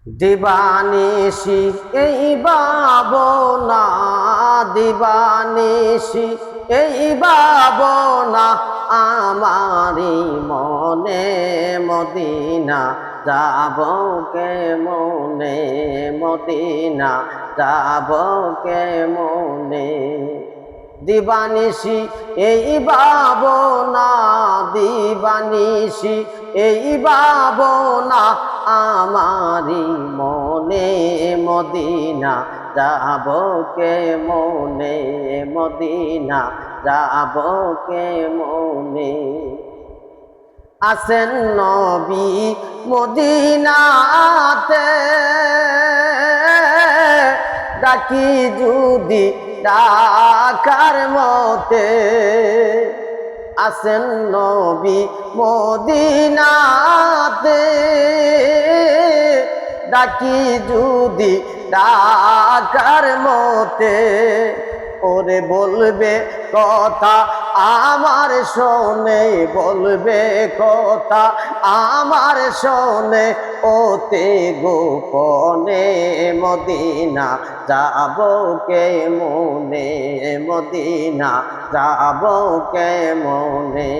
দিবানিশি এই ভাবনা, দিবানিশি এই ভাবনা, আমারি মনে মদিনা যাব কেমনে, মদিনা যাব কেমনে। দিবানিশি এই ভাবনা, দিবানিশি এই ভাবনা, আমারি মনে মদিনা যাব কেমনে, মদিনা যাব কেমনে। আছেন নবী মদিনাতে, ডাকি যদি ডাকার মতে। আছেন নবী মদিনাতে, ডাকি যদি ডাকার মতে। ওরে বলবে কথা আমার শোনে, বলবে কথা আমার শোনে, ওতে গোপনে মদিনা যাব কেমনে, মদিনা যাব কেমনে।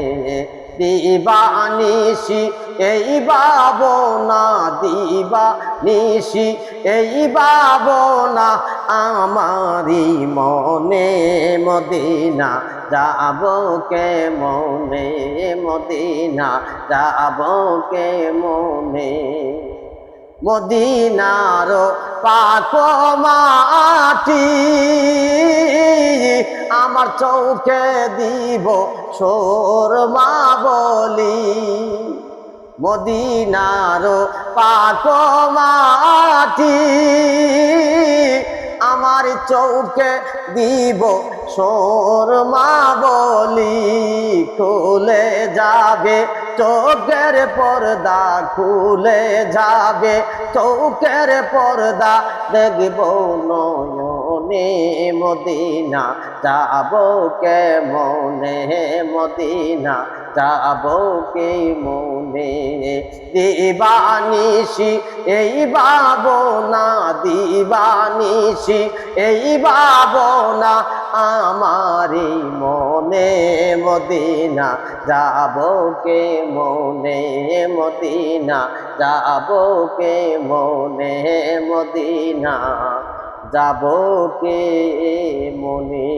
দিবানিশি এই ভাবনা, দিবানিশি এই ভাবনা, আমারি মনে মদিনা যাব কেমনে, মদিনা যাব কেমনে। মদিনার পাক মাটি আমার চৌকে দিব সুরমা বলি। মদিনার পাক মাটি আমার চৌকে দিব সুরমা বলি। খুলে যাবে চোখের পর্দা, খুলে যাবে চোখের পর্দা, দেখব নয়নে মদিনা যাব কেমনে, মদিনা যাব কেমনে। দিবানিশি এই ভাবনা, দিবানিশি এই ভাবনা, আমারি মনে মদিনা যাব কেমনে, মদিনা যাব কেমনে, মদিনা যাব কেমনে।